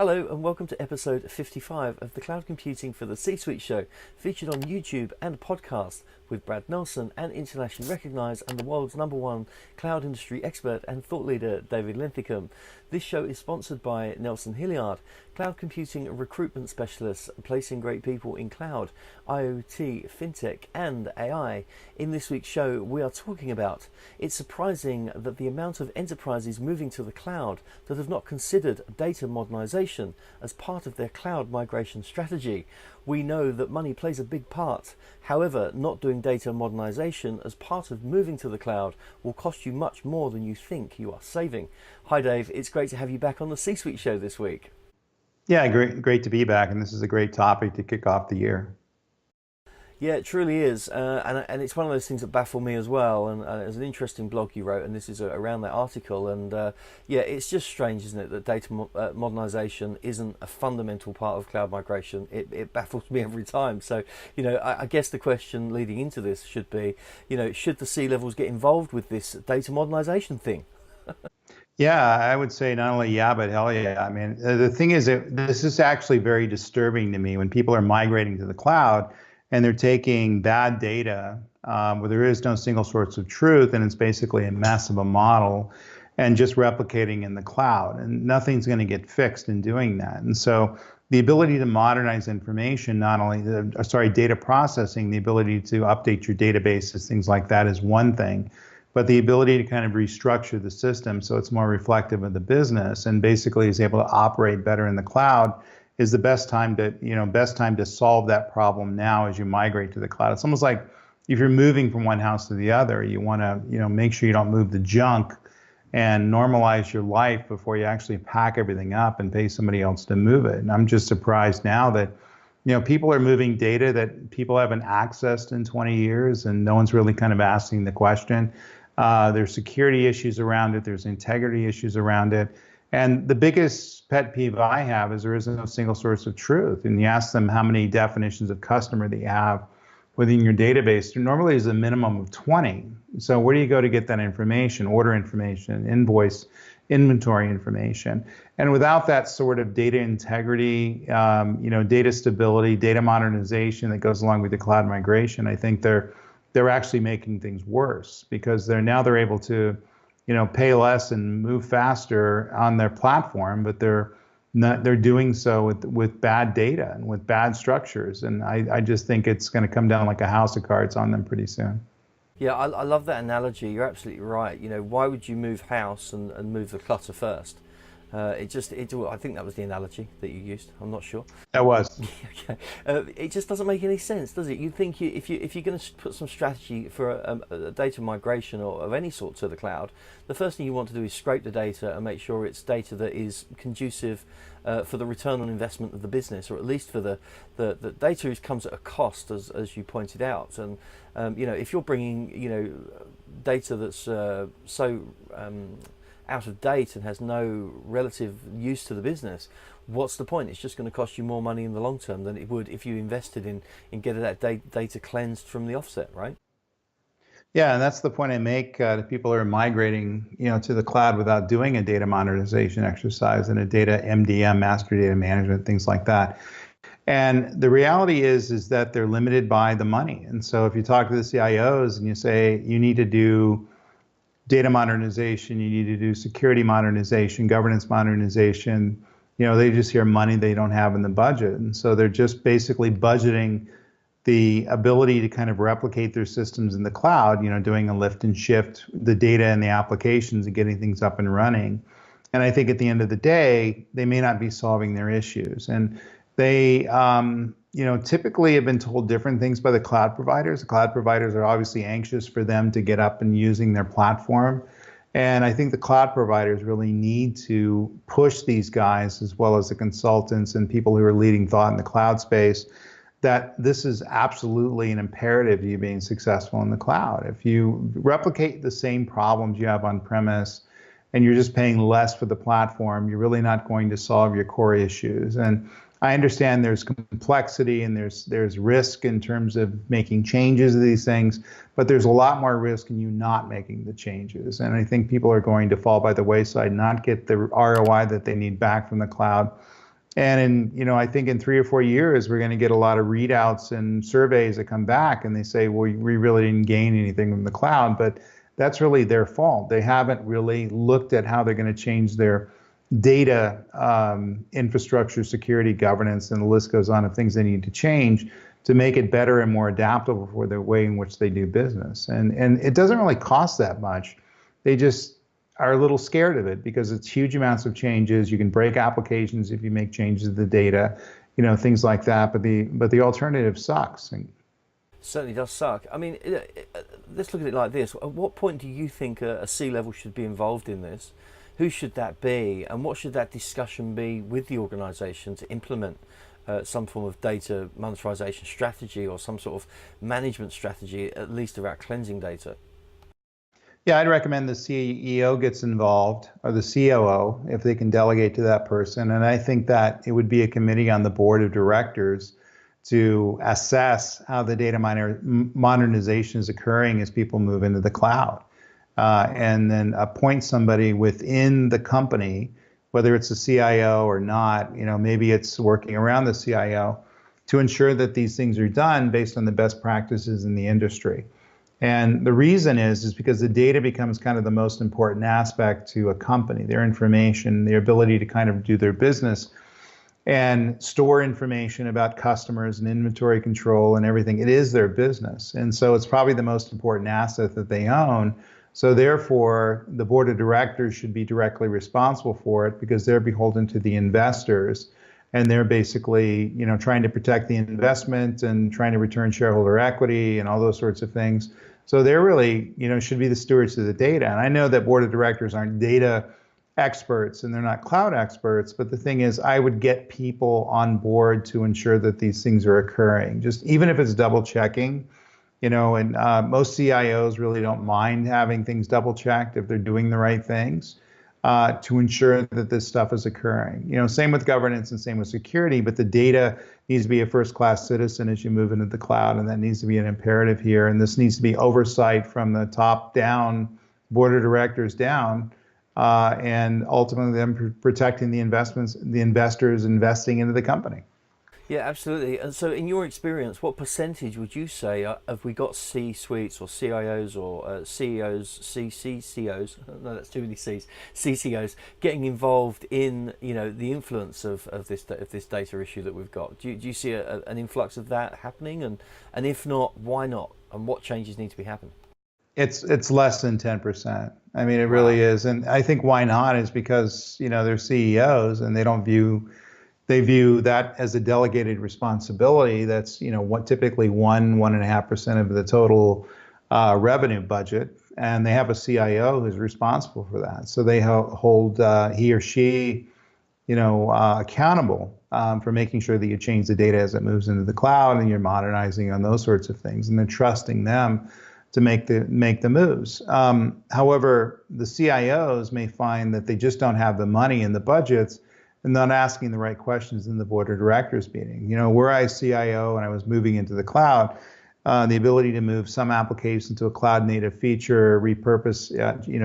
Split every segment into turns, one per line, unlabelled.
Hello and welcome to episode 55 of the Cloud Computing for the C-Suite show, featured on YouTube and podcast with Brad Nelson and internationally recognised and the world's #1 cloud industry expert and thought leader, David Linthicum. This show is sponsored by Nelson Hilliard, cloud computing recruitment specialists placing great people in cloud, IoT, fintech and AI. In this week's show, we are talking about it's surprising that the amount of enterprises moving to the cloud that have not considered data modernization as part of their cloud migration strategy. We know that money plays a big part. However, not doing data modernization as part of moving to the cloud will cost you much more than you think you are saving. Hi Dave, it's great to have you back on the C-Suite show this week.
Yeah, great to be back, and this is a great topic to kick off the year.
Yeah, it truly is, and it's one of those things that baffle me as well. And there's an interesting blog you wrote, and this is around that article. And yeah, it's just strange, isn't it, that data modernization isn't a fundamental part of cloud migration. It baffles me every time. So, I guess the question leading into this should be, should the C-levels get involved with this data modernization thing?
Yeah, I would say not only yeah, but hell yeah. I mean, the thing is that this is actually very disturbing to me when people are migrating to the cloud and they're taking bad data where there is no single source of truth, and it's basically a mess of a model, and just replicating in the cloud, and nothing's going to get fixed in doing that. And so the ability to modernize information, not only data processing, the ability to update your databases, things like that is one thing, but the ability to kind of restructure the system so it's more reflective of the business and basically is able to operate better in the cloud is the best time to solve that problem now as you migrate to the cloud. It's almost like if you're moving from one house to the other, you want to make sure you don't move the junk and normalize your life before you actually pack everything up and pay somebody else to move it. And I'm just surprised now that people are moving data that people haven't accessed in 20 years, and no one's really kind of asking the question. There's security issues around it. There's integrity issues around it. And the biggest pet peeve I have is there isn't a single source of truth. And you ask them how many definitions of customer they have within your database. There normally is a minimum of 20. So where do you go to get that information? Order information, invoice, inventory information. And without that sort of data integrity, data stability, data modernization that goes along with the cloud migration, I think they're actually making things worse, because they're able to pay less and move faster on their platform, but they're doing so with bad data and with bad structures. And I just think it's going to come down like a house of cards on them pretty soon.
Yeah, I love that analogy. You're absolutely right. Why would you move house and move the clutter first? I think that was the analogy that you used. I'm not sure.
That was.
Okay. It just doesn't make any sense, does it? You'd think if you're going to put some strategy for a data migration or of any sort to the cloud, the first thing you want to do is scrape the data and make sure it's data that is conducive for the return on investment of the business, or at least for the data which comes at a cost, as you pointed out. And if you're bringing data that's so out of date and has no relative use to the business, what's the point? It's just going to cost you more money in the long term than it would if you invested in getting that data cleansed from the offset, right?
Yeah, and that's the point I make to people who are migrating, to the cloud without doing a data modernization exercise and a data MDM, master data management, things like that. And the reality is that they're limited by the money. And so if you talk to the CIOs and you say you need to do data modernization, you need to do security modernization, governance modernization, they just hear money they don't have in the budget. And so they're just basically budgeting the ability to kind of replicate their systems in the cloud, doing a lift and shift, the data and the applications and getting things up and running. And I think at the end of the day, they may not be solving their issues. And they, typically have been told different things by the cloud providers. The cloud providers are obviously anxious for them to get up and using their platform. And I think the cloud providers really need to push these guys, as well as the consultants and people who are leading thought in the cloud space, that this is absolutely an imperative to you being successful in the cloud. If you replicate the same problems you have on premise and you're just paying less for the platform, you're really not going to solve your core issues. And I understand there's complexity and there's risk in terms of making changes to these things, but there's a lot more risk in you not making the changes. And I think people are going to fall by the wayside, not get the ROI that they need back from the cloud, And I think in 3 or 4 years, we're going to get a lot of readouts and surveys that come back and they say, well, we really didn't gain anything from the cloud, but that's really their fault. They haven't really looked at how they're going to change their data infrastructure, security, governance, and the list goes on of things they need to change to make it better and more adaptable for the way in which they do business. And it doesn't really cost that much. They just are a little scared of it because it's huge amounts of changes. You can break applications if you make changes to the data, things like that. But the alternative sucks.
Certainly does suck. I mean, let's look at it like this. At what point do you think a C-level should be involved in this? Who should that be? And what should that discussion be with the organisation to implement some form of data monetization strategy or some sort of management strategy, at least about cleansing data?
Yeah, I'd recommend the CEO gets involved or the COO if they can delegate to that person. And I think that it would be a committee on the board of directors to assess how the data modernization is occurring as people move into the cloud. And then appoint somebody within the company, whether it's a CIO or not, maybe it's working around the CIO to ensure that these things are done based on the best practices in the industry. And the reason is because the data becomes kind of the most important aspect to a company, their information, their ability to kind of do their business and store information about customers and inventory control and everything. It is their business. And so it's probably the most important asset that they own. So therefore, the board of directors should be directly responsible for it because they're beholden to the investors. And they're basically, trying to protect the investment and trying to return shareholder equity and all those sorts of things. So they're really, should be the stewards of the data. And I know that board of directors aren't data experts and they're not cloud experts, but the thing is, I would get people on board to ensure that these things are occurring, just even if it's double checking, and most CIOs really don't mind having things double checked if they're doing the right things to ensure that this stuff is occurring. Same with governance and same with security, but the data needs to be a first-class citizen as you move into the cloud, and that needs to be an imperative here. And this needs to be oversight from the top down, board of directors down, and ultimately them protecting the investments, the investors investing into the company.
Yeah, absolutely. And so, in your experience, what percentage would you say have we got C-suites or CIOs or CEOs, CCCOs? No, that's too many C's. CCOs getting involved in the influence of this data issue that we've got. Do you see an influx of that happening? And if not, why not? And what changes need to be happening?
It's less than 10%. I mean, it
Wow.
really is. And I think why not is because, they're CEOs and they view that as a delegated responsibility. That's, what typically 1.5% of the total revenue budget. And they have a CIO who's responsible for that. So they hold he or she, accountable for making sure that you change the data as it moves into the cloud and you're modernizing on those sorts of things. And they're trusting them to make the moves. However, the CIOs may find that they just don't have the money and the budgets and not asking the right questions in the board of directors meeting. Were I CIO and I was moving into the cloud, the ability to move some applications to a cloud native feature, repurpose,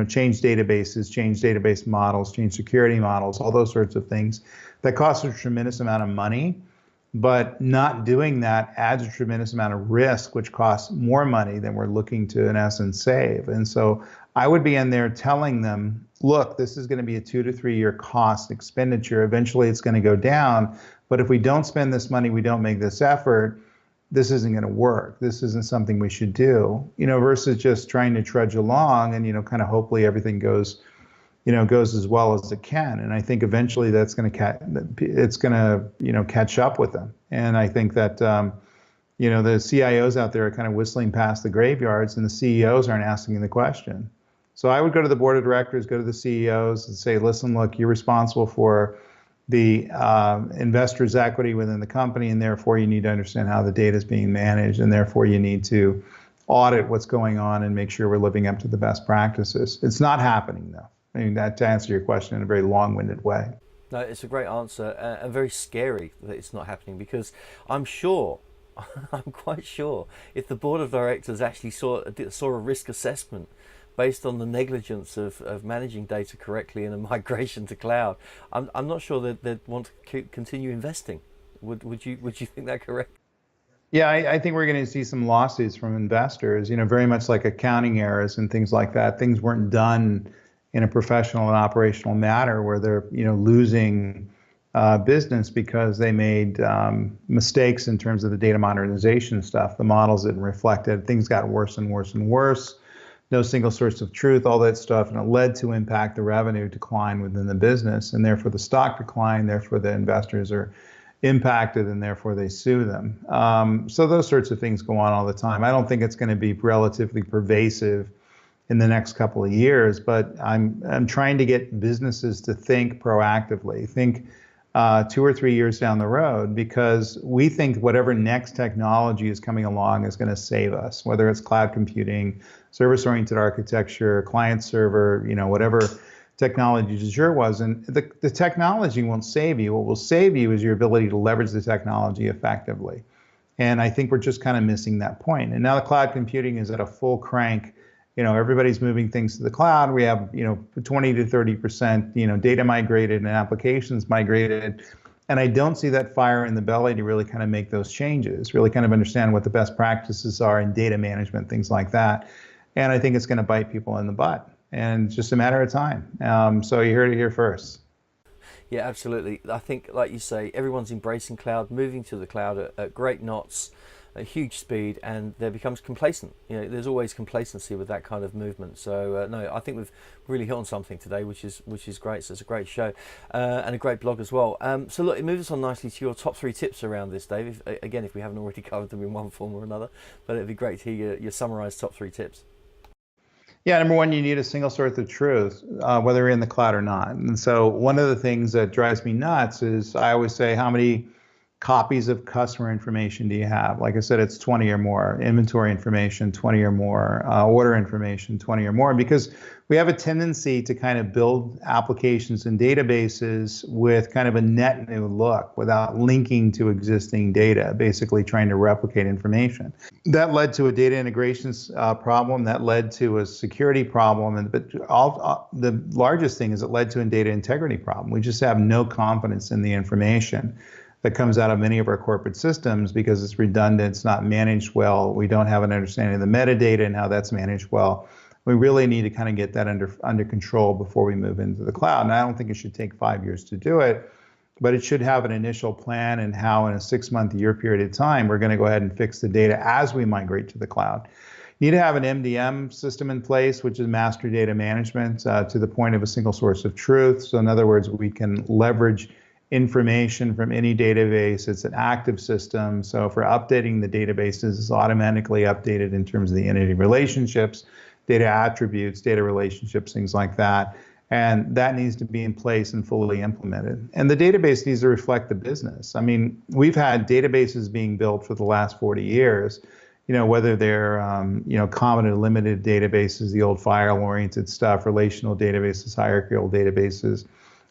change databases, change database models, change security models, all those sorts of things that cost a tremendous amount of money. But not doing that adds a tremendous amount of risk, which costs more money than we're looking to, in essence, save. And so I would be in there telling them, look, this is going to be a 2 to 3 year cost expenditure. Eventually, it's going to go down. But if we don't spend this money, we don't make this effort, this isn't going to work. This isn't something we should do, versus just trying to trudge along and, kind of hopefully everything goes as well as it can. And I think eventually that's going to catch up with them. And I think that, the CIOs out there are kind of whistling past the graveyards and the CEOs aren't asking the question. So I would go to the board of directors, go to the CEOs and say, listen, look, you're responsible for the investors' equity within the company, and therefore you need to understand how the data is being managed, and therefore you need to audit what's going on and make sure we're living up to the best practices. It's not happening, though. I mean, that to answer your question in a very long-winded way.
No, it's a great answer and very scary that it's not happening because I'm sure, I'm quite sure, if the board of directors actually saw a risk assessment based on the negligence of managing data correctly in a migration to cloud, I'm not sure that they'd want to continue investing. Would you think that correct?
Yeah, I think we're going to see some lawsuits from investors, very much like accounting errors and things like that. Things weren't done in a professional and operational manner where they're, losing business because they made mistakes in terms of the data modernization stuff. The models didn't reflect it. Things got worse and worse and worse. No single source of truth, all that stuff, and it led to impact the revenue decline within the business, and therefore the stock decline, therefore the investors are impacted, and therefore they sue them. So those sorts of things go on all the time. I don't think it's going to be relatively pervasive in the next couple of years, but I'm trying to get businesses to think proactively, think 2 or 3 years down the road, because we think whatever next technology is coming along is going to save us, whether it's cloud computing, service-oriented architecture, client server, whatever technology du jour was. And the technology won't save you. What will save you is your ability to leverage the technology effectively. And I think we're just kind of missing that point. And now the cloud computing is at a full crank. Everybody's moving things to the cloud. We have, 20 to 30%, data migrated and applications migrated. And I don't see that fire in the belly to really kind of make those changes, really kind of understand what the best practices are in data management, things like that. And I think it's going to bite people in the butt. And it's just a matter of time. So you heard it here first.
Yeah, absolutely. I think, like you say, everyone's embracing cloud, moving to the cloud at great knots, a huge speed, and there becomes complacent. There's always complacency with that kind of movement. So no, I think we've really hit on something today, which is great. So it's a great show and a great blog as well. So look, it moves us on nicely to your top 3 tips around this, Dave. If we haven't already covered them in one form or another, but it'd be great to hear your summarized top 3 tips.
Yeah, number one, you need a single source of truth, whether you're in the cloud or not. And so one of the things that drives me nuts is I always say, how many copies of customer information do you have? Like I said, it's 20 or more. Inventory information, 20 or more. Order information, 20 or more. Because we have a tendency to kind of build applications and databases with kind of a net new look without linking to existing data, basically trying to replicate information. That led to a data integrations problem. That led to a security problem. But the largest thing is it led to a data integrity problem. We just have no confidence in the information that comes out of many of our corporate systems because it's redundant, it's not managed well. We don't have an understanding of the metadata and how that's managed well. We really need to kind of get that under control before we move into the cloud. And I don't think it should take 5 years to do it, but it should have an initial plan and how in a 6-month, year period of time, we're going to go ahead and fix the data as we migrate to the cloud. You need to have an MDM system in place, which is master data management, to the point of a single source of truth. So in other words, we can leverage information from any database. It's an active system. So for updating the databases, it's automatically updated in terms of the entity relationships, data attributes, data relationships, things like that. And that needs to be in place and fully implemented. And the database needs to reflect the business. I mean, we've had databases being built for the last 40 years, whether they're, common and limited databases, the old file-oriented stuff, relational databases, hierarchical databases,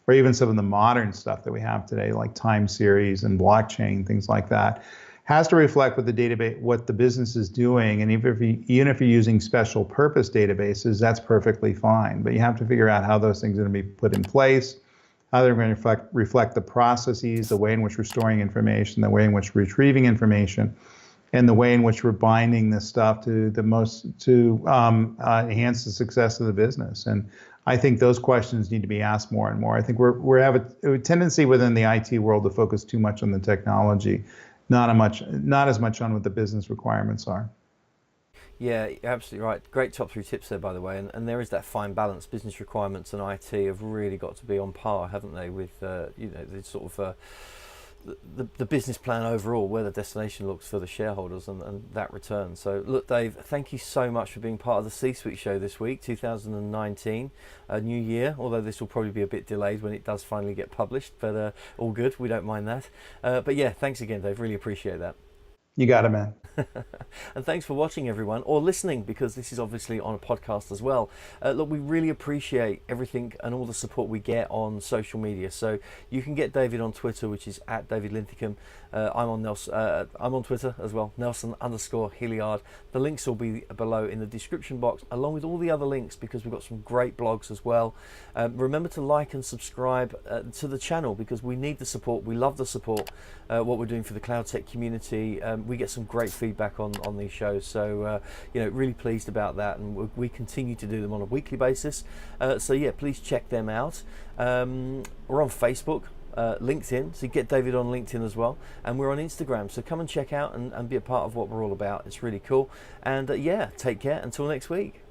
or even some of the modern stuff that we have today, like time series and blockchain, things like that, has to reflect what the database, what the business is doing. And even if you're using special purpose databases, that's perfectly fine. But you have to figure out how those things are going to be put in place, how they're going to reflect the processes, the way in which we're storing information, the way in which we're retrieving information, and the way in which we're binding this stuff to enhance the success of the business. And I think those questions need to be asked more and more. I think we have a tendency within the IT world to focus too much on the technology, not as much on what the business requirements are.
Yeah, you're absolutely right. Great top 3 tips there, by the way. And there is that fine balance. Business requirements and IT have really got to be on par, haven't they, with the sort of the business plan overall, where the destination looks for the shareholders and that return. So look, Dave, thank you so much for being part of the C-Suite show this week, 2019, a new year, although this will probably be a bit delayed when it does finally get published, but all good, we don't mind that. But yeah, thanks again, Dave, really appreciate that.
You got it, man.
And thanks for watching, everyone, or listening, because this is obviously on a podcast as well. Look, we really appreciate everything and all the support we get on social media. So you can get David on Twitter, which is @David Linthicum. I'm on Nelson. I'm on Twitter as well, Nelson_Hilliard. The links will be below in the description box, along with all the other links, because we've got some great blogs as well. Remember to like and subscribe to the channel, because we need the support. We love the support. What we're doing for the cloud tech community. We get some great feedback on these shows, so really pleased about that, and we continue to do them on a weekly basis. So yeah, please check them out. We're on Facebook, LinkedIn, so you get David on LinkedIn as well, and we're on Instagram, so come and check out and be a part of what we're all about. It's really cool. And yeah, take care until next week.